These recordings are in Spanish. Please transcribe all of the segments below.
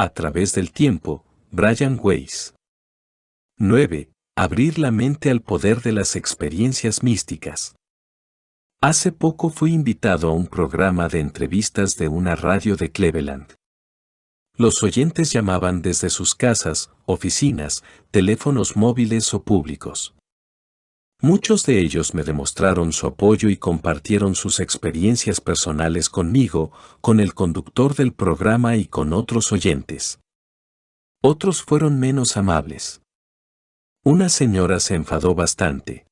A través del tiempo, Brian Weiss. 9. Abrir la mente al poder de las experiencias místicas. Hace poco fui invitado a un programa de entrevistas de una radio de Cleveland. Los oyentes llamaban desde sus casas, oficinas, teléfonos móviles o públicos. Muchos de ellos me demostraron su apoyo y compartieron sus experiencias personales conmigo, con el conductor del programa y con otros oyentes. Otros fueron menos amables. Una señora se enfadó bastante.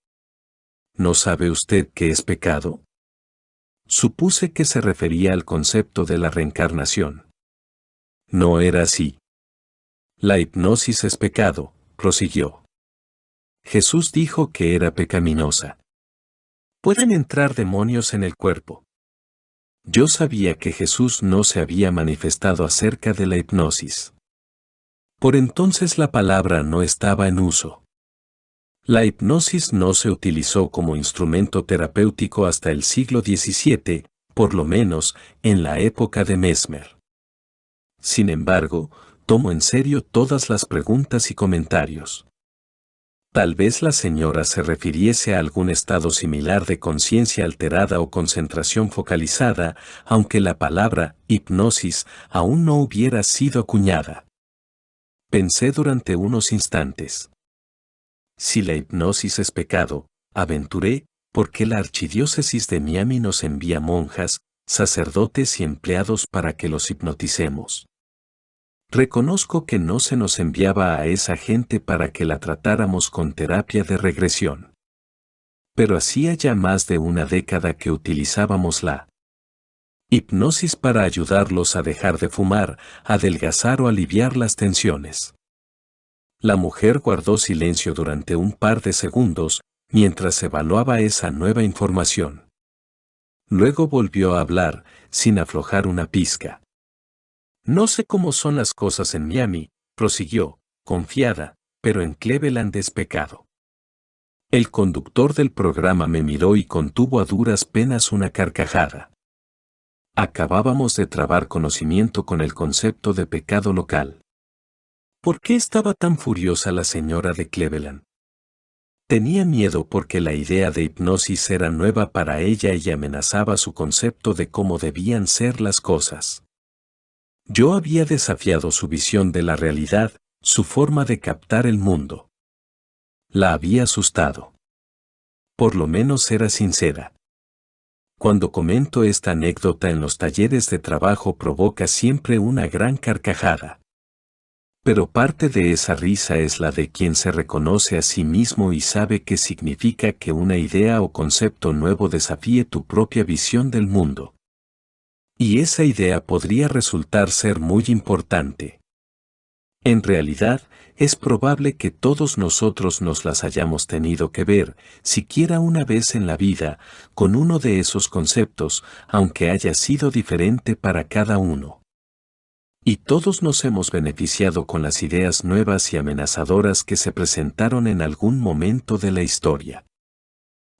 ¿No sabe usted qué es pecado? Supuse que se refería al concepto de la reencarnación. No era así. La hipnosis es pecado, prosiguió. Jesús dijo que era pecaminosa. Pueden entrar demonios en el cuerpo. Yo sabía que Jesús no se había manifestado acerca de la hipnosis. Por entonces la palabra no estaba en uso. La hipnosis no se utilizó como instrumento terapéutico hasta el siglo XVII, por lo menos en la época de Mesmer. Sin embargo, tomo en serio todas las preguntas y comentarios. Tal vez la señora se refiriese a algún estado similar de conciencia alterada o concentración focalizada, aunque la palabra hipnosis aún no hubiera sido acuñada. Pensé durante unos instantes. Si la hipnosis es pecado, aventuré, ¿por qué la archidiócesis de Miami nos envía monjas, sacerdotes y empleados para que los hipnoticemos? Reconozco que no se nos enviaba a esa gente para que la tratáramos con terapia de regresión. Pero hacía ya más de una década que utilizábamos la hipnosis para ayudarlos a dejar de fumar, adelgazar o aliviar las tensiones. La mujer guardó silencio durante un par de segundos, mientras evaluaba esa nueva información. Luego volvió a hablar, sin aflojar una pizca. No sé cómo son las cosas en Miami, prosiguió, confiada, pero en Cleveland es pecado. El conductor del programa me miró y contuvo a duras penas una carcajada. Acabábamos de trabar conocimiento con el concepto de pecado local. ¿Por qué estaba tan furiosa la señora de Cleveland? Tenía miedo porque la idea de hipnosis era nueva para ella y amenazaba su concepto de cómo debían ser las cosas. Yo había desafiado su visión de la realidad, su forma de captar el mundo. La había asustado. Por lo menos era sincera. Cuando comento esta anécdota en los talleres de trabajo provoca siempre una gran carcajada. Pero parte de esa risa es la de quien se reconoce a sí mismo y sabe qué significa que una idea o concepto nuevo desafíe tu propia visión del mundo. Y esa idea podría resultar ser muy importante. En realidad, es probable que todos nosotros nos las hayamos tenido que ver, siquiera una vez en la vida, con uno de esos conceptos, aunque haya sido diferente para cada uno. Y todos nos hemos beneficiado con las ideas nuevas y amenazadoras que se presentaron en algún momento de la historia.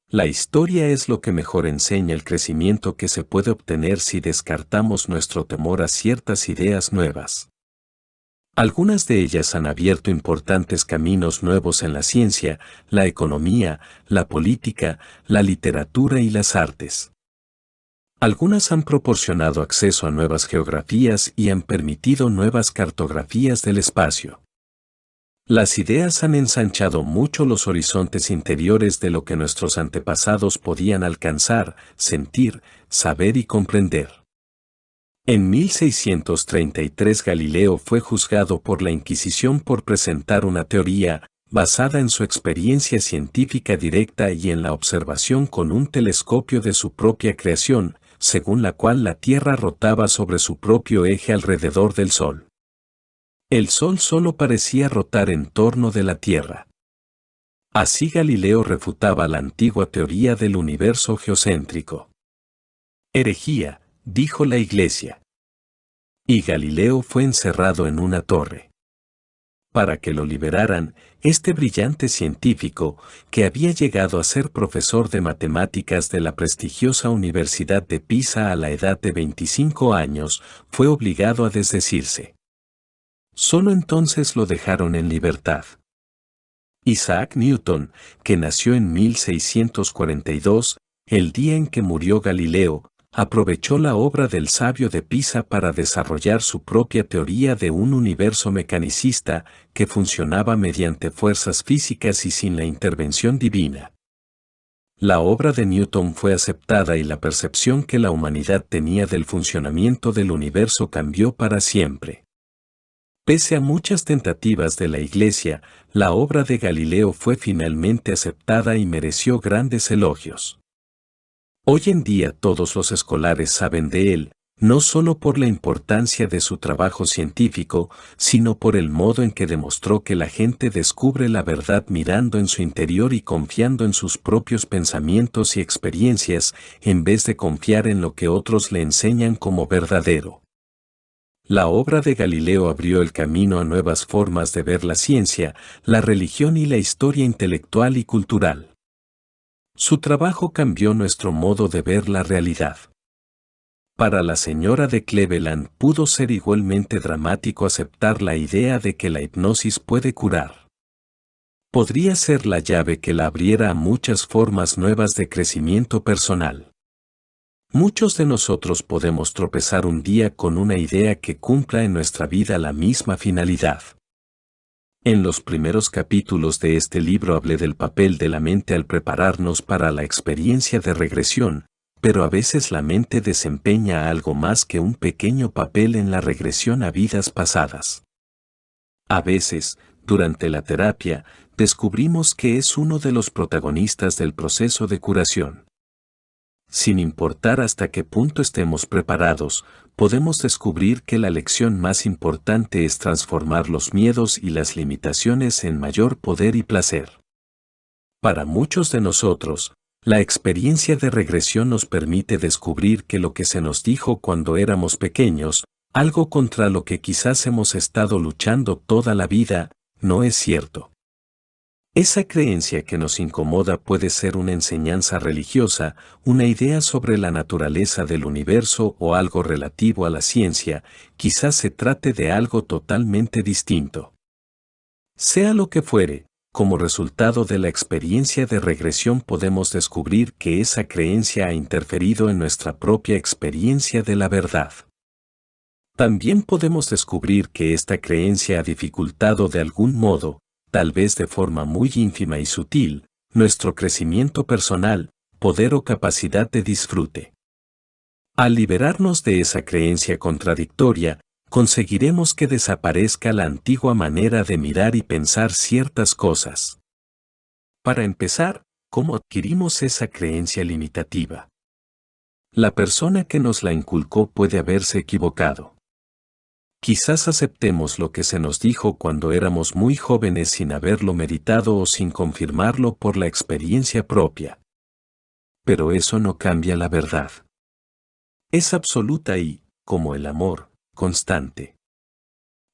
La historia es lo que mejor enseña el crecimiento que se puede obtener si descartamos nuestro temor a ciertas ideas nuevas. Algunas de ellas han abierto importantes caminos nuevos en la ciencia, la economía, la política, la literatura y las artes. Algunas han proporcionado acceso a nuevas geografías y han permitido nuevas cartografías del espacio. Las ideas han ensanchado mucho los horizontes interiores de lo que nuestros antepasados podían alcanzar, sentir, saber y comprender. En 1633 Galileo fue juzgado por la Inquisición por presentar una teoría, basada en su experiencia científica directa y en la observación con un telescopio de su propia creación, según la cual la Tierra rotaba sobre su propio eje alrededor del Sol. El Sol solo parecía rotar en torno de la Tierra. Así Galileo refutaba la antigua teoría del universo geocéntrico. Herejía, dijo la Iglesia. Y Galileo fue encerrado en una torre. Para que lo liberaran, este brillante científico, que había llegado a ser profesor de matemáticas de la prestigiosa Universidad de Pisa a la edad de 25 años, fue obligado a desdecirse. Solo entonces lo dejaron en libertad. Isaac Newton, que nació en 1642, el día en que murió Galileo, aprovechó la obra del sabio de Pisa para desarrollar su propia teoría de un universo mecanicista que funcionaba mediante fuerzas físicas y sin la intervención divina. La obra de Newton fue aceptada y la percepción que la humanidad tenía del funcionamiento del universo cambió para siempre. Pese a muchas tentativas de la Iglesia, la obra de Galileo fue finalmente aceptada y mereció grandes elogios. Hoy en día todos los escolares saben de él, no solo por la importancia de su trabajo científico, sino por el modo en que demostró que la gente descubre la verdad mirando en su interior y confiando en sus propios pensamientos y experiencias, en vez de confiar en lo que otros le enseñan como verdadero. La obra de Galileo abrió el camino a nuevas formas de ver la ciencia, la religión y la historia intelectual y cultural. Su trabajo cambió nuestro modo de ver la realidad. Para la señora de Cleveland pudo ser igualmente dramático aceptar la idea de que la hipnosis puede curar. Podría ser la llave que la abriera a muchas formas nuevas de crecimiento personal. Muchos de nosotros podemos tropezar un día con una idea que cumpla en nuestra vida la misma finalidad. En los primeros capítulos de este libro hablé del papel de la mente al prepararnos para la experiencia de regresión, pero a veces la mente desempeña algo más que un pequeño papel en la regresión a vidas pasadas. A veces, durante la terapia, descubrimos que es uno de los protagonistas del proceso de curación. Sin importar hasta qué punto estemos preparados, podemos descubrir que la lección más importante es transformar los miedos y las limitaciones en mayor poder y placer. Para muchos de nosotros, la experiencia de regresión nos permite descubrir que lo que se nos dijo cuando éramos pequeños, algo contra lo que quizás hemos estado luchando toda la vida, no es cierto. Esa creencia que nos incomoda puede ser una enseñanza religiosa, una idea sobre la naturaleza del universo o algo relativo a la ciencia, quizás se trate de algo totalmente distinto. Sea lo que fuere, como resultado de la experiencia de regresión podemos descubrir que esa creencia ha interferido en nuestra propia experiencia de la verdad. También podemos descubrir que esta creencia ha dificultado de algún modo, tal vez de forma muy ínfima y sutil, nuestro crecimiento personal, poder o capacidad de disfrute. Al liberarnos de esa creencia contradictoria, conseguiremos que desaparezca la antigua manera de mirar y pensar ciertas cosas. Para empezar, ¿cómo adquirimos esa creencia limitativa? La persona que nos la inculcó puede haberse equivocado. Quizás aceptemos lo que se nos dijo cuando éramos muy jóvenes sin haberlo meditado o sin confirmarlo por la experiencia propia. Pero eso no cambia la verdad. Es absoluta y, como el amor, constante.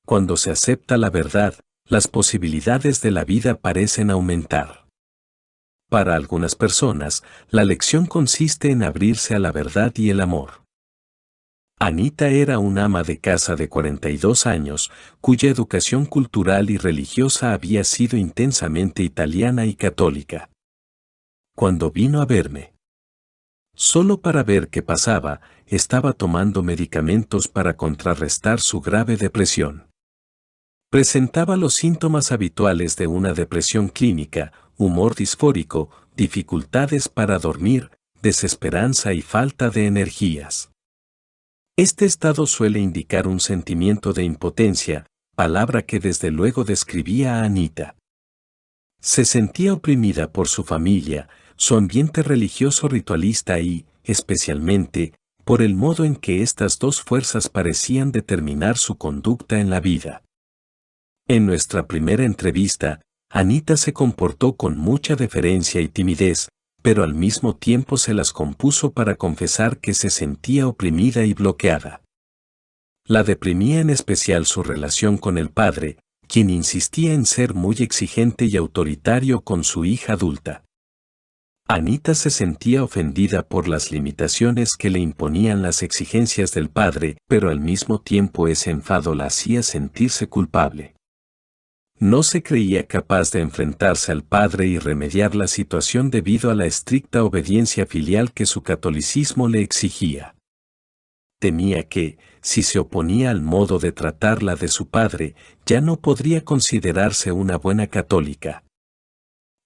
Cuando se acepta la verdad, las posibilidades de la vida parecen aumentar. Para algunas personas, la lección consiste en abrirse a la verdad y el amor. Anita era una ama de casa de 42 años, cuya educación cultural y religiosa había sido intensamente italiana y católica. Cuando vino a verme, solo para ver qué pasaba, estaba tomando medicamentos para contrarrestar su grave depresión. Presentaba los síntomas habituales de una depresión clínica, humor disfórico, dificultades para dormir, desesperanza y falta de energías. Este estado suele indicar un sentimiento de impotencia, palabra que desde luego describía a Anita. Se sentía oprimida por su familia, su ambiente religioso ritualista y, especialmente, por el modo en que estas dos fuerzas parecían determinar su conducta en la vida. En nuestra primera entrevista, Anita se comportó con mucha deferencia y timidez, pero al mismo tiempo se las compuso para confesar que se sentía oprimida y bloqueada. La deprimía en especial su relación con el padre, quien insistía en ser muy exigente y autoritario con su hija adulta. Anita se sentía ofendida por las limitaciones que le imponían las exigencias del padre, pero al mismo tiempo ese enfado la hacía sentirse culpable. No se creía capaz de enfrentarse al padre y remediar la situación debido a la estricta obediencia filial que su catolicismo le exigía. Temía que, si se oponía al modo de tratarla de su padre, ya no podría considerarse una buena católica.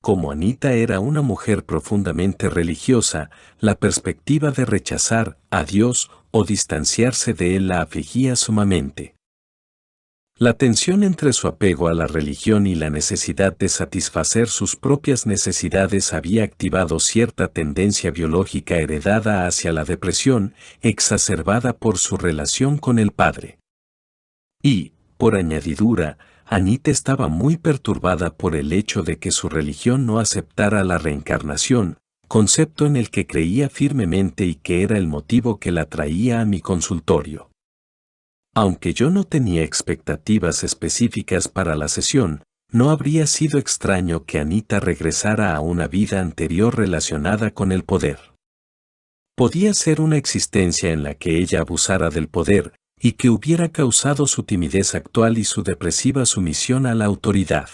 Como Anita era una mujer profundamente religiosa, la perspectiva de rechazar a Dios o distanciarse de él la afligía sumamente. La tensión entre su apego a la religión y la necesidad de satisfacer sus propias necesidades había activado cierta tendencia biológica heredada hacia la depresión, exacerbada por su relación con el padre. Y, por añadidura, Anita estaba muy perturbada por el hecho de que su religión no aceptara la reencarnación, concepto en el que creía firmemente y que era el motivo que la traía a mi consultorio. Aunque yo no tenía expectativas específicas para la sesión, no habría sido extraño que Anita regresara a una vida anterior relacionada con el poder. Podía ser una existencia en la que ella abusara del poder, y que hubiera causado su timidez actual y su depresiva sumisión a la autoridad.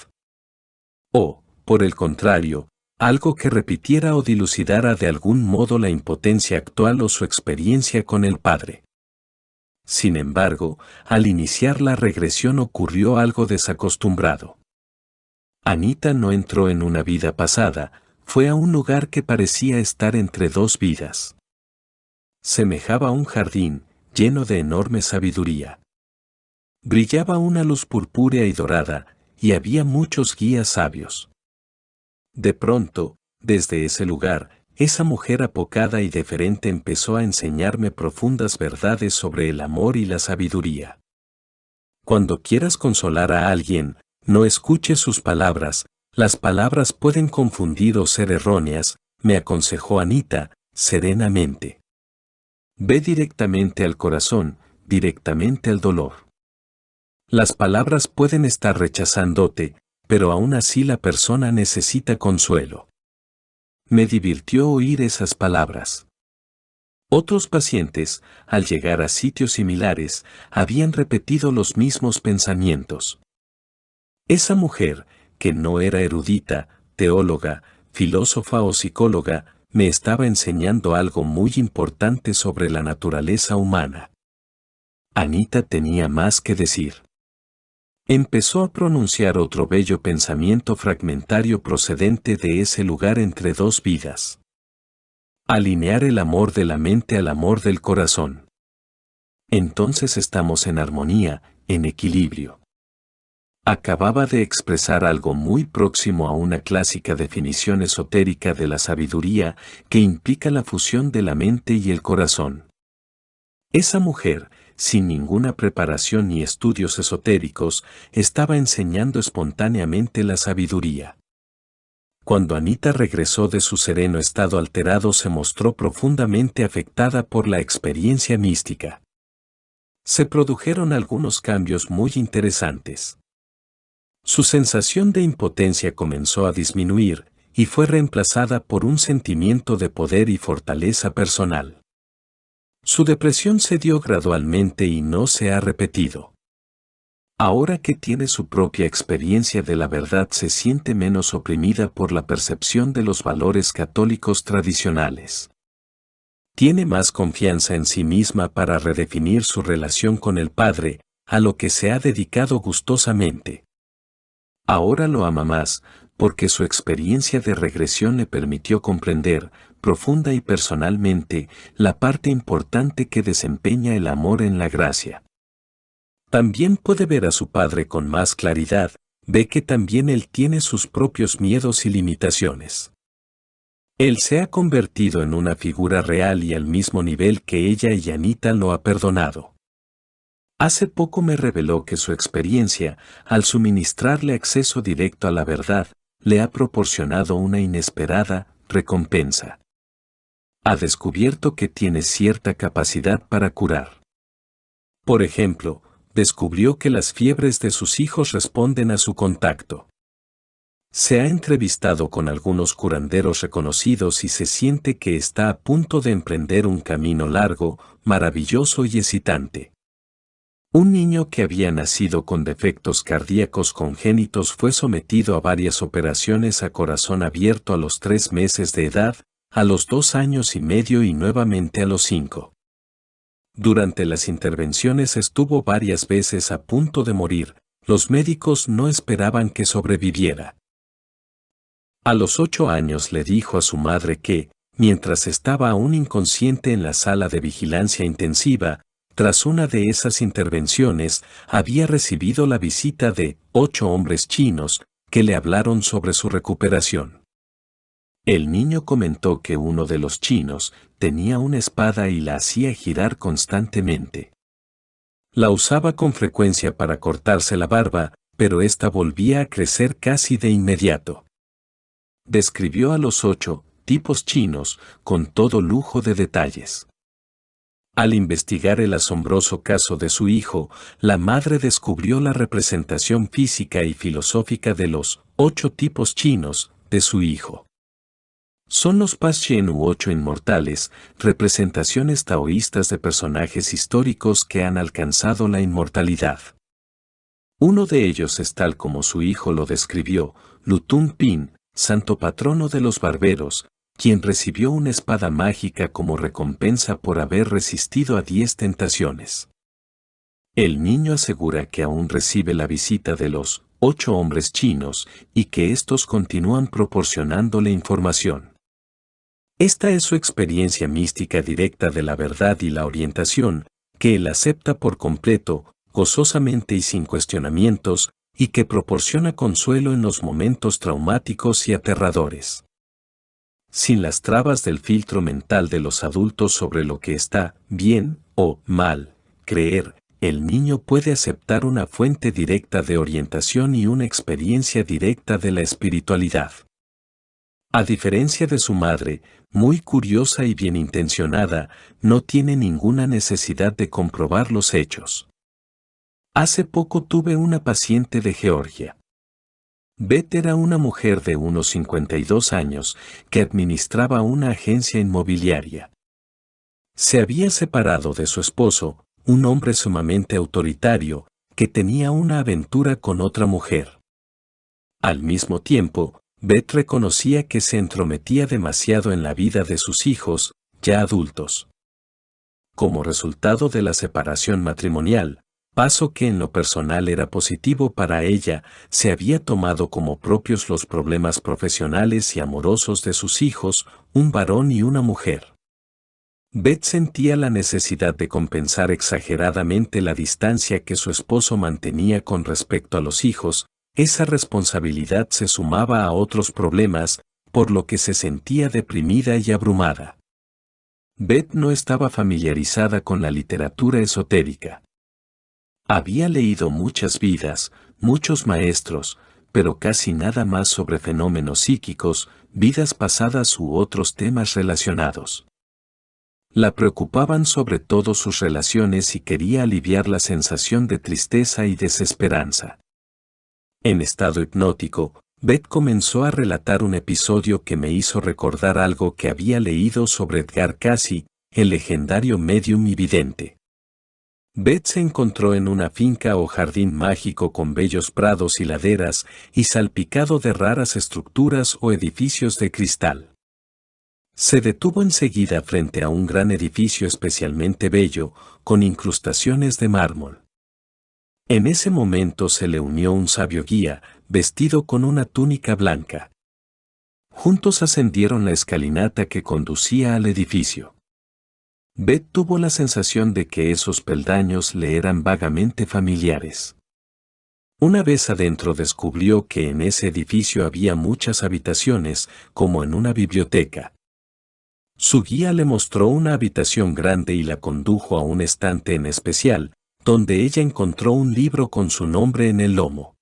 O, por el contrario, algo que repitiera o dilucidara de algún modo la impotencia actual o su experiencia con el padre. Sin embargo, al iniciar la regresión ocurrió algo desacostumbrado. Anita no entró en una vida pasada, fue a un lugar que parecía estar entre dos vidas. Semejaba un jardín, lleno de enorme sabiduría. Brillaba una luz purpúrea y dorada, y había muchos guías sabios. De pronto, desde ese lugar, esa mujer apocada y deferente empezó a enseñarme profundas verdades sobre el amor y la sabiduría. Cuando quieras consolar a alguien, no escuches sus palabras, las palabras pueden confundir o ser erróneas, me aconsejó Anita, serenamente. Ve directamente al corazón, directamente al dolor. Las palabras pueden estar rechazándote, pero aún así la persona necesita consuelo. Me divirtió oír esas palabras. Otros pacientes, al llegar a sitios similares, habían repetido los mismos pensamientos. Esa mujer, que no era erudita, teóloga, filósofa o psicóloga, me estaba enseñando algo muy importante sobre la naturaleza humana. Anita tenía más que decir. Empezó a pronunciar otro bello pensamiento fragmentario procedente de ese lugar entre dos vidas. Alinear el amor de la mente al amor del corazón. Entonces estamos en armonía, en equilibrio. Acababa de expresar algo muy próximo a una clásica definición esotérica de la sabiduría que implica la fusión de la mente y el corazón. Esa mujer, sin ninguna preparación ni estudios esotéricos, estaba enseñando espontáneamente la sabiduría. Cuando Anita regresó de su sereno estado alterado, se mostró profundamente afectada por la experiencia mística. Se produjeron algunos cambios muy interesantes. Su sensación de impotencia comenzó a disminuir, y fue reemplazada por un sentimiento de poder y fortaleza personal. Su depresión cedió gradualmente y no se ha repetido. Ahora que tiene su propia experiencia de la verdad, se siente menos oprimida por la percepción de los valores católicos tradicionales. Tiene más confianza en sí misma para redefinir su relación con el Padre, a lo que se ha dedicado gustosamente. Ahora lo ama más, porque su experiencia de regresión le permitió comprender, profunda y personalmente, la parte importante que desempeña el amor en la gracia. También puede ver a su padre con más claridad, ve que también él tiene sus propios miedos y limitaciones. Él se ha convertido en una figura real y al mismo nivel que ella, y Anita lo ha perdonado. Hace poco me reveló que su experiencia, al suministrarle acceso directo a la verdad, le ha proporcionado una inesperada recompensa. Ha descubierto que tiene cierta capacidad para curar. Por ejemplo, descubrió que las fiebres de sus hijos responden a su contacto. Se ha entrevistado con algunos curanderos reconocidos y se siente que está a punto de emprender un camino largo, maravilloso y excitante. Un niño que había nacido con defectos cardíacos congénitos fue sometido a varias operaciones a corazón abierto a los 3 meses de edad, a los 2 años y medio y nuevamente a los 5. Durante las intervenciones estuvo varias veces a punto de morir, los médicos no esperaban que sobreviviera. A los 8 años le dijo a su madre que, mientras estaba aún inconsciente en la sala de vigilancia intensiva, tras una de esas intervenciones, había recibido la visita de 8 hombres chinos, que le hablaron sobre su recuperación. El niño comentó que uno de los chinos tenía una espada y la hacía girar constantemente. La usaba con frecuencia para cortarse la barba, pero ésta volvía a crecer casi de inmediato. Describió a los 8 tipos chinos con todo lujo de detalles. Al investigar el asombroso caso de su hijo, la madre descubrió la representación física y filosófica de los 8 tipos chinos de su hijo. Son los Pashen u 8 inmortales, representaciones taoístas de personajes históricos que han alcanzado la inmortalidad. Uno de ellos es tal como su hijo lo describió, Lutun Pin, santo patrono de los barberos, quien recibió una espada mágica como recompensa por haber resistido a 10 tentaciones. El niño asegura que aún recibe la visita de los 8 hombres chinos y que estos continúan proporcionándole información. Esta es su experiencia mística directa de la verdad y la orientación, que él acepta por completo, gozosamente y sin cuestionamientos, y que proporciona consuelo en los momentos traumáticos y aterradores. Sin las trabas del filtro mental de los adultos sobre lo que está bien o mal creer, el niño puede aceptar una fuente directa de orientación y una experiencia directa de la espiritualidad. A diferencia de su madre, muy curiosa y bien intencionada, no tiene ninguna necesidad de comprobar los hechos. Hace poco tuve una paciente de Georgia. Beth era una mujer de unos 52 años que administraba una agencia inmobiliaria. Se había separado de su esposo, un hombre sumamente autoritario, que tenía una aventura con otra mujer. Al mismo tiempo, Beth reconocía que se entrometía demasiado en la vida de sus hijos, ya adultos. Como resultado de la separación matrimonial, paso que en lo personal era positivo para ella, se había tomado como propios los problemas profesionales y amorosos de sus hijos, un varón y una mujer. Beth sentía la necesidad de compensar exageradamente la distancia que su esposo mantenía con respecto a los hijos. Esa responsabilidad se sumaba a otros problemas, por lo que se sentía deprimida y abrumada. Beth no estaba familiarizada con la literatura esotérica. Había leído muchas vidas, muchos maestros, pero casi nada más sobre fenómenos psíquicos, vidas pasadas u otros temas relacionados. La preocupaban sobre todo sus relaciones y quería aliviar la sensación de tristeza y desesperanza. En estado hipnótico, Beth comenzó a relatar un episodio que me hizo recordar algo que había leído sobre Edgar Cayce, el legendario médium y vidente. Beth se encontró en una finca o jardín mágico con bellos prados y laderas y salpicado de raras estructuras o edificios de cristal. Se detuvo enseguida frente a un gran edificio especialmente bello, con incrustaciones de mármol. En ese momento se le unió un sabio guía, vestido con una túnica blanca. Juntos ascendieron la escalinata que conducía al edificio. Beth tuvo la sensación de que esos peldaños le eran vagamente familiares. Una vez adentro descubrió que en ese edificio había muchas habitaciones, como en una biblioteca. Su guía le mostró una habitación grande y la condujo a un estante en especial, donde ella encontró un libro con su nombre en el lomo.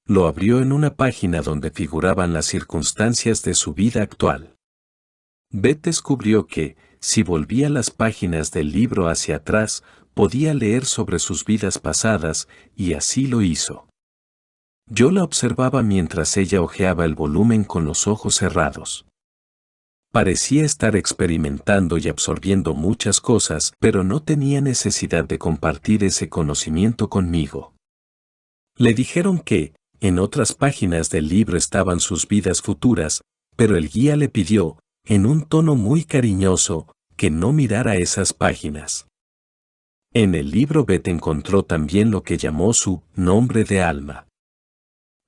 Lo abrió en una página donde figuraban las circunstancias de su vida actual. Beth descubrió que, si volvía las páginas del libro hacia atrás, podía leer sobre sus vidas pasadas, y así lo hizo. Yo la observaba mientras ella hojeaba el volumen con los ojos cerrados. Parecía estar experimentando y absorbiendo muchas cosas, pero no tenía necesidad de compartir ese conocimiento conmigo. Le dijeron que, en otras páginas del libro estaban sus vidas futuras, pero el guía le pidió, en un tono muy cariñoso, que no mirara esas páginas. En el libro Beth encontró también lo que llamó su nombre de alma.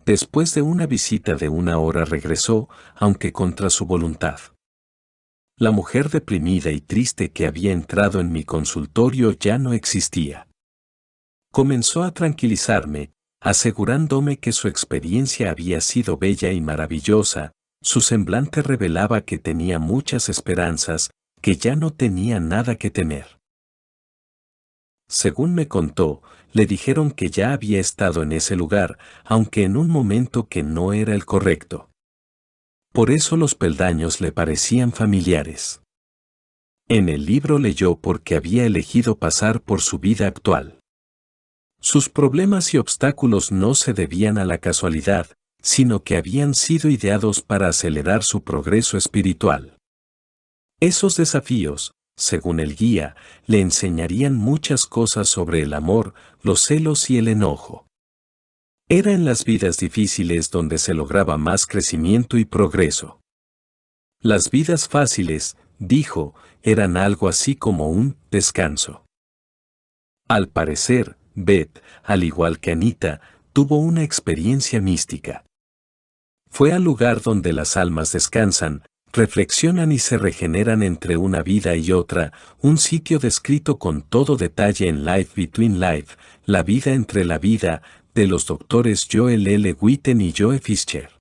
Después de una visita de 1 hora regresó, aunque contra su voluntad. La mujer deprimida y triste que había entrado en mi consultorio ya no existía. Comenzó a tranquilizarme, asegurándome que su experiencia había sido bella y maravillosa, su semblante revelaba que tenía muchas esperanzas, que ya no tenía nada que temer. Según me contó, le dijeron que ya había estado en ese lugar, aunque en un momento que no era el correcto. Por eso los peldaños le parecían familiares. En el libro leyó porque había elegido pasar por su vida actual. Sus problemas y obstáculos no se debían a la casualidad, sino que habían sido ideados para acelerar su progreso espiritual. Esos desafíos, según el guía, le enseñarían muchas cosas sobre el amor, los celos y el enojo. Era en las vidas difíciles donde se lograba más crecimiento y progreso. Las vidas fáciles, dijo, eran algo así como un descanso. Al parecer, Beth, al igual que Anita, tuvo una experiencia mística. Fue al lugar donde las almas descansan, reflexionan y se regeneran entre una vida y otra, un sitio descrito con todo detalle en Life Between Life, la vida entre la vida, de los doctores Joel L. Witten y Joe Fisher.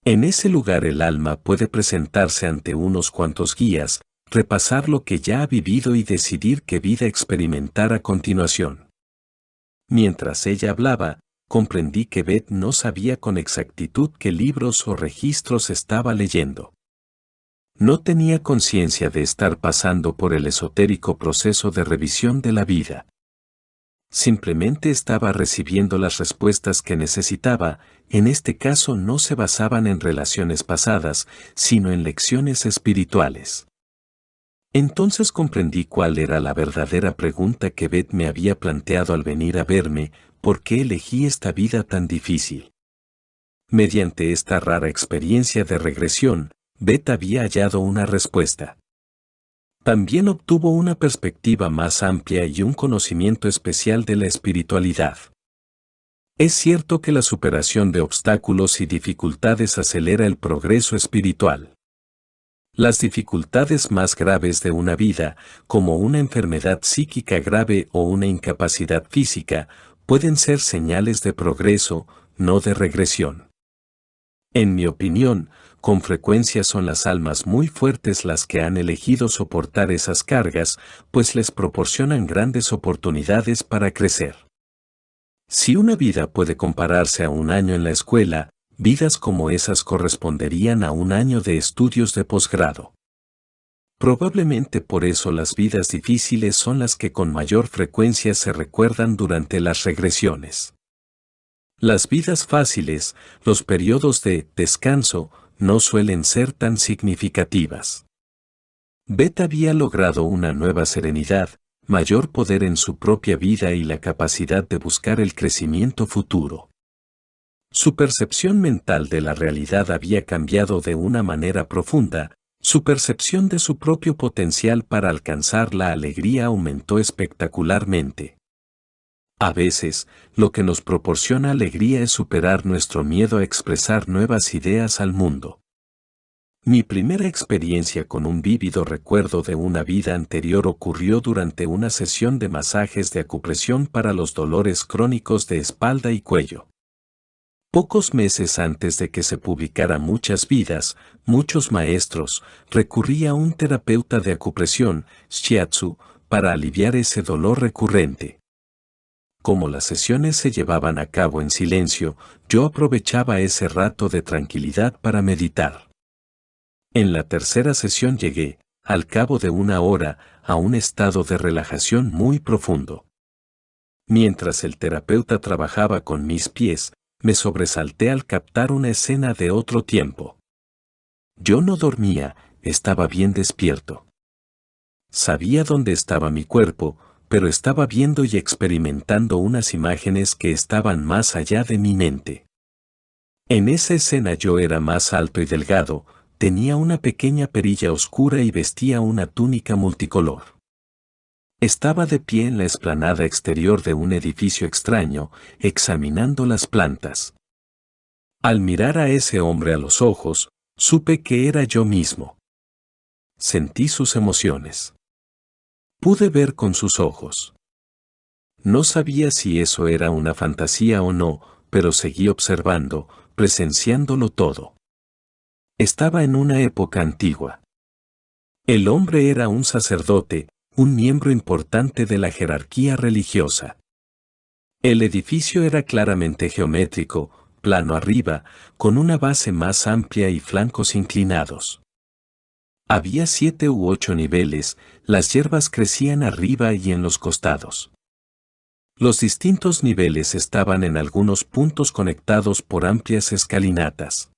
En ese lugar el alma puede presentarse ante unos cuantos guías, repasar lo que ya ha vivido y decidir qué vida experimentar a continuación. Mientras ella hablaba, comprendí que Beth no sabía con exactitud qué libros o registros estaba leyendo. No tenía conciencia de estar pasando por el esotérico proceso de revisión de la vida. Simplemente estaba recibiendo las respuestas que necesitaba, en este caso no se basaban en relaciones pasadas, sino en lecciones espirituales. Entonces comprendí cuál era la verdadera pregunta que Beth me había planteado al venir a verme: ¿por qué elegí esta vida tan difícil? Mediante esta rara experiencia de regresión, Beth había hallado una respuesta. También obtuvo una perspectiva más amplia y un conocimiento especial de la espiritualidad. Es cierto que la superación de obstáculos y dificultades acelera el progreso espiritual. Las dificultades más graves de una vida, como una enfermedad psíquica grave o una incapacidad física, pueden ser señales de progreso, no de regresión. En mi opinión, con frecuencia son las almas muy fuertes las que han elegido soportar esas cargas, pues les proporcionan grandes oportunidades para crecer. Si una vida puede compararse a un año en la escuela, vidas como esas corresponderían a un año de estudios de posgrado. Probablemente por eso las vidas difíciles son las que con mayor frecuencia se recuerdan durante las regresiones. Las vidas fáciles, los periodos de descanso, no suelen ser tan significativas. Beth había logrado una nueva serenidad, mayor poder en su propia vida y la capacidad de buscar el crecimiento futuro. Su percepción mental de la realidad había cambiado de una manera profunda, su percepción de su propio potencial para alcanzar la alegría aumentó espectacularmente. A veces, lo que nos proporciona alegría es superar nuestro miedo a expresar nuevas ideas al mundo. Mi primera experiencia con un vívido recuerdo de una vida anterior ocurrió durante una sesión de masajes de acupresión para los dolores crónicos de espalda y cuello. Pocos meses antes de que se publicara Muchas Vidas, muchos maestros recurrían a un terapeuta de acupresión, shiatsu, para aliviar ese dolor recurrente. Como las sesiones se llevaban a cabo en silencio, yo aprovechaba ese rato de tranquilidad para meditar. En la tercera sesión llegué, al cabo de 1 hora, a un estado de relajación muy profundo. Mientras el terapeuta trabajaba con mis pies, Me sobresalté al captar una escena de otro tiempo. Yo no dormía, estaba bien despierto. Sabía dónde estaba mi cuerpo, pero estaba viendo y experimentando unas imágenes que estaban más allá de mi mente. En esa escena yo era más alto y delgado, tenía una pequeña perilla oscura y vestía una túnica multicolor. Estaba de pie en la explanada exterior de un edificio extraño, examinando las plantas. Al mirar a ese hombre a los ojos, supe que era yo mismo. Sentí sus emociones. Pude ver con sus ojos. No sabía si eso era una fantasía o no, pero seguí observando, presenciándolo todo. Estaba en una época antigua. El hombre era un sacerdote, un miembro importante de la jerarquía religiosa. El edificio era claramente geométrico, plano arriba, con una base más amplia y flancos inclinados. Había 7 u 8 niveles, las hierbas crecían arriba y en los costados. Los distintos niveles estaban en algunos puntos conectados por amplias escalinatas.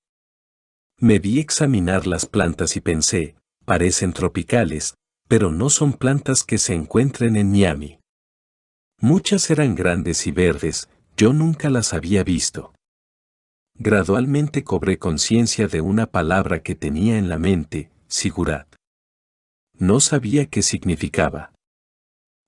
Me vi examinar las plantas y pensé, parecen tropicales, pero no son plantas que se encuentren en Miami. Muchas eran grandes y verdes, yo nunca las había visto. Gradualmente cobré conciencia de una palabra que tenía en la mente, Sigurat. No sabía qué significaba.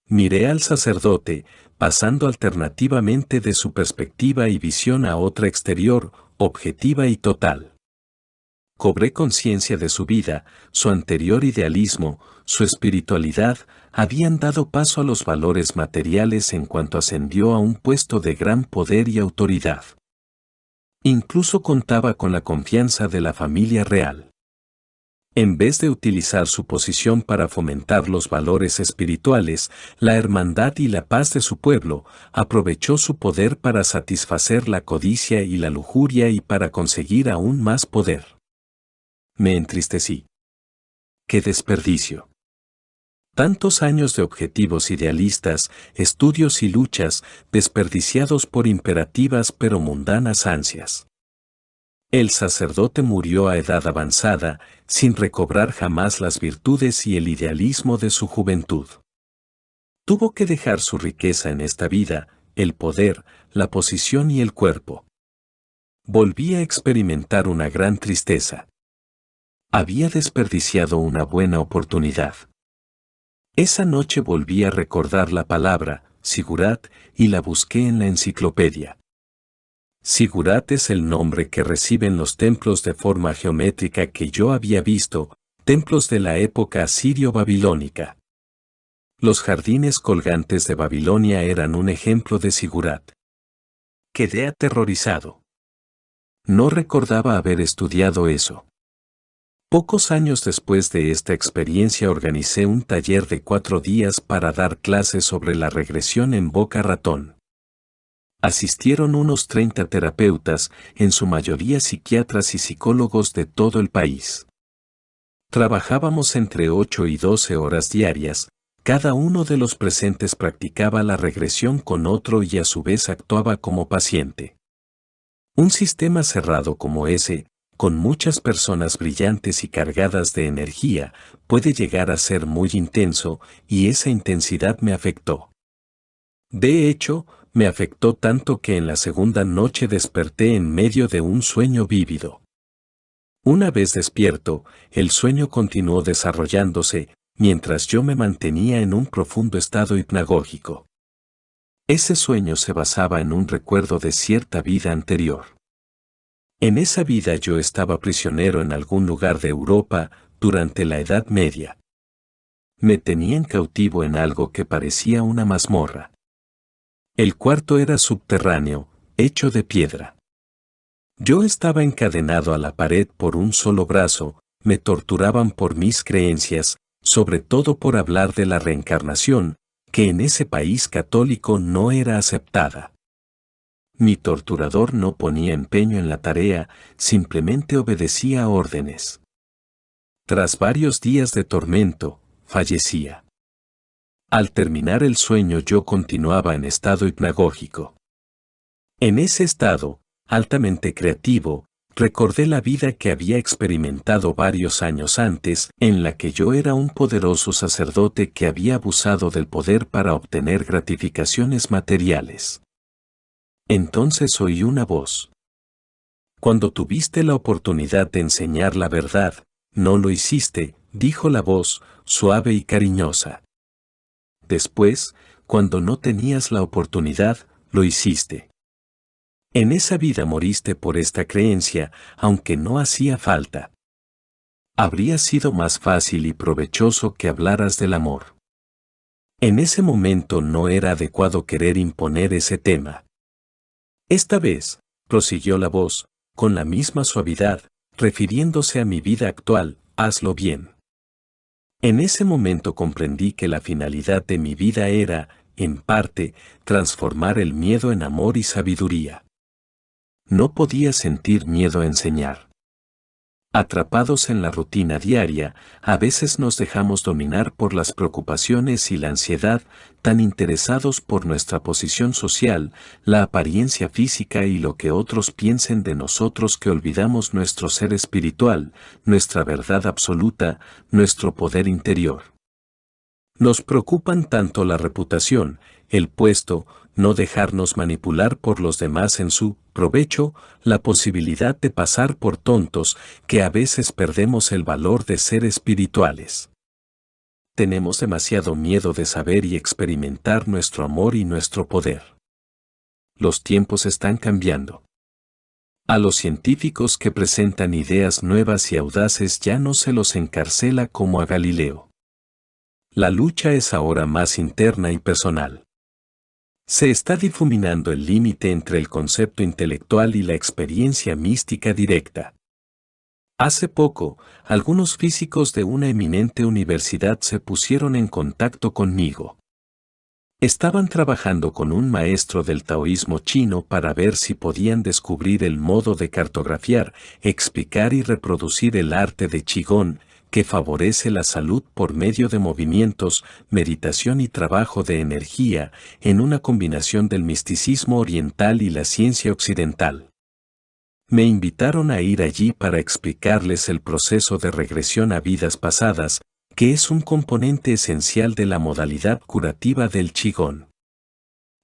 Miré al sacerdote, pasando alternativamente de su perspectiva y visión a otra exterior, objetiva y total. Cobré conciencia de su vida, su anterior idealismo, su espiritualidad, habían dado paso a los valores materiales en cuanto ascendió a un puesto de gran poder y autoridad. Incluso contaba con la confianza de la familia real. En vez de utilizar su posición para fomentar los valores espirituales, la hermandad y la paz de su pueblo, aprovechó su poder para satisfacer la codicia y la lujuria y para conseguir aún más poder. Me entristecí. ¡Qué desperdicio! Tantos años de objetivos idealistas, estudios y luchas, desperdiciados por imperativas pero mundanas ansias. El sacerdote murió a edad avanzada, sin recobrar jamás las virtudes y el idealismo de su juventud. Tuvo que dejar su riqueza en esta vida, el poder, la posición y el cuerpo. Volví a experimentar una gran tristeza. Había desperdiciado una buena oportunidad. Esa noche volví a recordar la palabra, Sigurat, y la busqué en la enciclopedia. Sigurat es el nombre que reciben los templos de forma geométrica que yo había visto, templos de la época asirio-babilónica. Los jardines colgantes de Babilonia eran un ejemplo de Sigurat. Quedé aterrorizado. No recordaba haber estudiado eso. Pocos años después de esta experiencia organicé un taller de 4 días para dar clases sobre la regresión en Boca Ratón. Asistieron unos 30 terapeutas, en su mayoría psiquiatras y psicólogos de todo el país. Trabajábamos entre 8 y 12 horas diarias, cada uno de los presentes practicaba la regresión con otro y a su vez actuaba como paciente. Un sistema cerrado como ese, con muchas personas brillantes y cargadas de energía, puede llegar a ser muy intenso, y esa intensidad me afectó. De hecho, me afectó tanto que en la segunda noche desperté en medio de un sueño vívido. Una vez despierto, el sueño continuó desarrollándose, mientras yo me mantenía en un profundo estado hipnagógico. Ese sueño se basaba en un recuerdo de cierta vida anterior. En esa vida yo estaba prisionero en algún lugar de Europa, durante la Edad Media. Me tenían cautivo en algo que parecía una mazmorra. El cuarto era subterráneo, hecho de piedra. Yo estaba encadenado a la pared por un solo brazo, me torturaban por mis creencias, sobre todo por hablar de la reencarnación, que en ese país católico no era aceptada. Mi torturador no ponía empeño en la tarea, simplemente obedecía órdenes. Tras varios días de tormento, fallecía. Al terminar el sueño yo continuaba en estado hipnagógico. En ese estado, altamente creativo, recordé la vida que había experimentado varios años antes, en la que yo era un poderoso sacerdote que había abusado del poder para obtener gratificaciones materiales. Entonces oí una voz. Cuando tuviste la oportunidad de enseñar la verdad, no lo hiciste, dijo la voz, suave y cariñosa. Después, cuando no tenías la oportunidad, lo hiciste. En esa vida moriste por esta creencia, aunque no hacía falta. Habría sido más fácil y provechoso que hablaras del amor. En ese momento no era adecuado querer imponer ese tema. Esta vez, prosiguió la voz, con la misma suavidad, refiriéndose a mi vida actual, hazlo bien. En ese momento comprendí que la finalidad de mi vida era, en parte, transformar el miedo en amor y sabiduría. No podía sentir miedo a enseñar. Atrapados en la rutina diaria, a veces nos dejamos dominar por las preocupaciones y la ansiedad, tan interesados por nuestra posición social, la apariencia física y lo que otros piensen de nosotros que olvidamos nuestro ser espiritual, nuestra verdad absoluta, nuestro poder interior. Nos preocupan tanto la reputación, el puesto, no dejarnos manipular por los demás en su provecho, la posibilidad de pasar por tontos, que a veces perdemos el valor de ser espirituales. Tenemos demasiado miedo de saber y experimentar nuestro amor y nuestro poder. Los tiempos están cambiando. A los científicos que presentan ideas nuevas y audaces ya no se los encarcela como a Galileo. La lucha es ahora más interna y personal. Se está difuminando el límite entre el concepto intelectual y la experiencia mística directa. Hace poco, algunos físicos de una eminente universidad se pusieron en contacto conmigo. Estaban trabajando con un maestro del taoísmo chino para ver si podían descubrir el modo de cartografiar, explicar y reproducir el arte de Qigong, que favorece la salud por medio de movimientos, meditación y trabajo de energía, en una combinación del misticismo oriental y la ciencia occidental. Me invitaron a ir allí para explicarles el proceso de regresión a vidas pasadas, que es un componente esencial de la modalidad curativa del Qigong.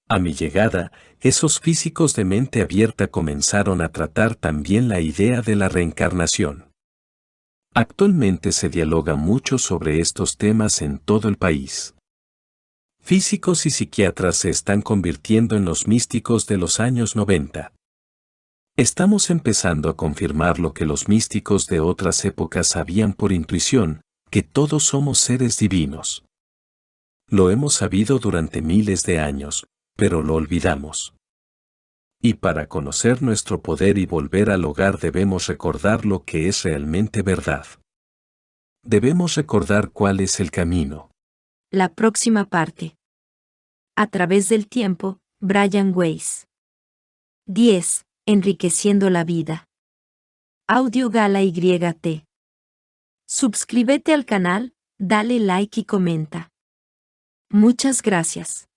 A mi llegada, esos físicos de mente abierta comenzaron a tratar también la idea de la reencarnación. Actualmente se dialoga mucho sobre estos temas en todo el país. Físicos y psiquiatras se están convirtiendo en los místicos de los años 90. Estamos empezando a confirmar lo que los místicos de otras épocas sabían por intuición, que todos somos seres divinos. Lo hemos sabido durante miles de años, pero lo olvidamos. Y para conocer nuestro poder y volver al hogar debemos recordar lo que es realmente verdad. Debemos recordar cuál es el camino. La próxima parte. A través del tiempo, Brian Weiss. 10. Enriqueciendo la vida. Audio Gala YT. Suscríbete al canal, dale like y comenta. Muchas gracias.